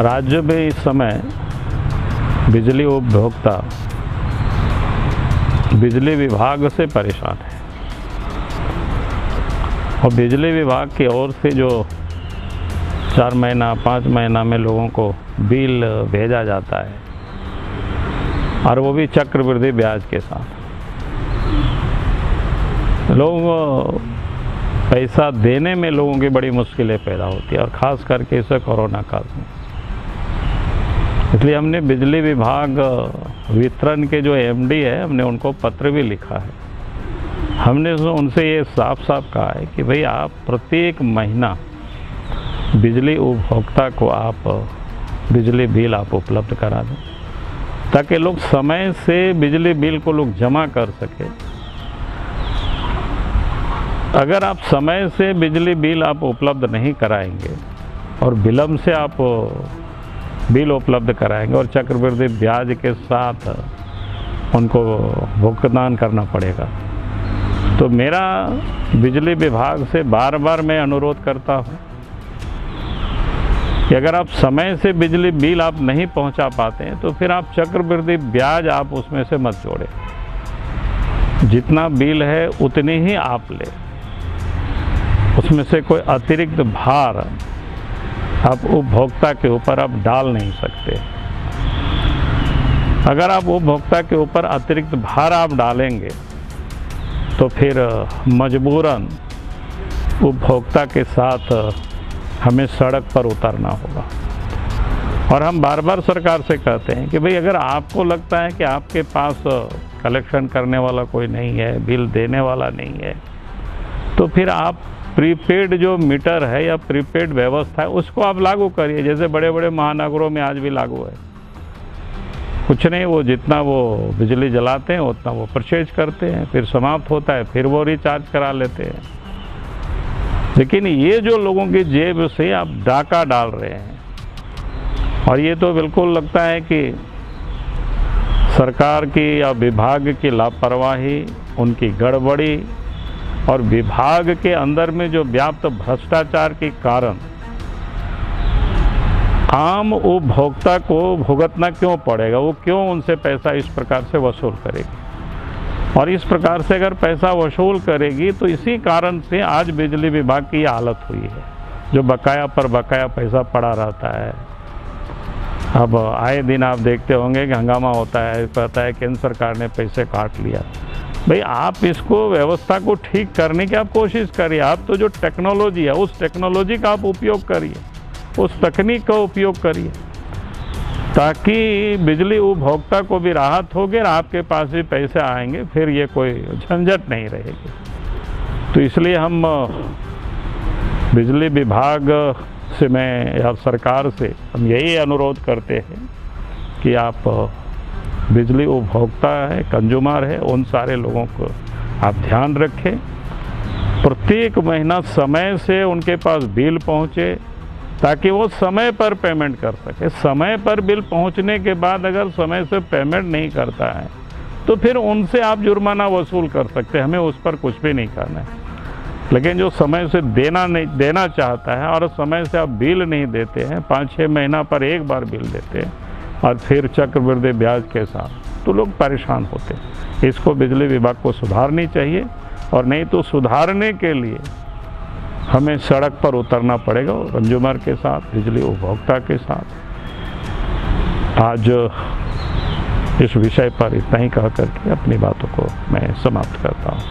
राज्य में इस समय बिजली उपभोक्ता बिजली विभाग से परेशान है और बिजली विभाग की ओर से जो 4 महीना 5 महीना में लोगों को बिल भेजा जाता है और वो भी चक्रवृद्धि ब्याज के साथ, लोग पैसा देने में लोगों की बड़ी मुश्किलें पैदा होती है और ख़ास करके इसे कोरोना काल में। इसलिए हमने बिजली विभाग वितरण के जो एमडी है, हमने उनको पत्र भी लिखा है। हमने उनसे ये साफ साफ कहा है कि भाई आप प्रत्येक महीना बिजली उपभोक्ता को आप बिजली बिल आप उपलब्ध करा दें ताकि लोग समय से बिजली बिल को लोग जमा कर सके। अगर आप समय से बिजली बिल आप उपलब्ध नहीं कराएंगे और विलम्ब से आप बिल उपलब्ध कराएंगे और चक्रवृद्धि ब्याज के साथ उनको भुगतान करना पड़ेगा, तो मेरा बिजली विभाग से बार बार मैं अनुरोध करता हूँ कि अगर आप समय से बिजली बिल आप नहीं पहुँचा पाते हैं तो फिर आप चक्रवृद्धि ब्याज आप उसमें से मत जोड़ें। जितना बिल है उतनी ही आप लें, उसमें से कोई अतिरिक्त भार आप उपभोक्ता के ऊपर आप डाल नहीं सकते। अगर आप उपभोक्ता के ऊपर अतिरिक्त भार आप डालेंगे तो फिर मजबूरन उपभोक्ता के साथ हमें सड़क पर उतरना होगा। और हम बार बार सरकार से कहते हैं कि भाई अगर आपको लगता है कि आपके पास कलेक्शन करने वाला कोई नहीं है, बिल देने वाला नहीं है, तो फिर आप प्रीपेड जो मीटर है या प्रीपेड व्यवस्था है उसको आप लागू करिए, जैसे बड़े बड़े महानगरों में आज भी लागू है। कुछ नहीं, वो जितना वो बिजली जलाते हैं उतना वो परचेज करते हैं, फिर समाप्त होता है फिर वो रिचार्ज करा लेते हैं। लेकिन ये जो लोगों की जेब से आप डाका डाल रहे हैं, और ये तो बिल्कुल लगता है कि सरकार की या विभाग की लापरवाही, उनकी गड़बड़ी और विभाग के अंदर में जो व्याप्त भ्रष्टाचार के कारण आम उपभोक्ता को भुगतना क्यों पड़ेगा, वो क्यों उनसे पैसा इस प्रकार से वसूल करेगी। और इस प्रकार से अगर पैसा वसूल करेगी तो इसी कारण से आज बिजली विभाग की हालत हुई है, जो बकाया पर बकाया पैसा पड़ा रहता है। अब आए दिन आप देखते होंगे कि हंगामा होता है, कहता है केंद्र सरकार ने पैसे काट लिया। भाई आप इसको व्यवस्था को ठीक करने की आप कोशिश करिए। आप तो जो टेक्नोलॉजी है उस टेक्नोलॉजी का आप उपयोग करिए, उस तकनीक का उपयोग करिए, ताकि बिजली उपभोक्ता को भी राहत होगी और आपके पास भी पैसे आएंगे, फिर ये कोई झंझट नहीं रहेगी। तो इसलिए हम बिजली विभाग से मैं या सरकार से हम यही अनुरोध करते हैं कि आप बिजली उपभोक्ता है, कंज्यूमर है, उन सारे लोगों को आप ध्यान रखें। प्रत्येक महीना समय से उनके पास बिल पहुंचे ताकि वो समय पर पेमेंट कर सके। समय पर बिल पहुंचने के बाद अगर समय से पेमेंट नहीं करता है तो फिर उनसे आप जुर्माना वसूल कर सकते हैं, हमें उस पर कुछ भी नहीं करना है। लेकिन जो समय से देना चाहता है और समय से आप बिल नहीं देते हैं, 5-6 महीना पर एक बार बिल देते हैं और फिर चक्रवृद्धि ब्याज के साथ, तो लोग परेशान होते हैं। इसको बिजली विभाग को सुधारनी चाहिए, और नहीं तो सुधारने के लिए हमें सड़क पर उतरना पड़ेगा कंज्यूमर के साथ, बिजली उपभोक्ता के साथ। आज इस विषय पर इतना ही कह करके अपनी बातों को मैं समाप्त करता हूँ।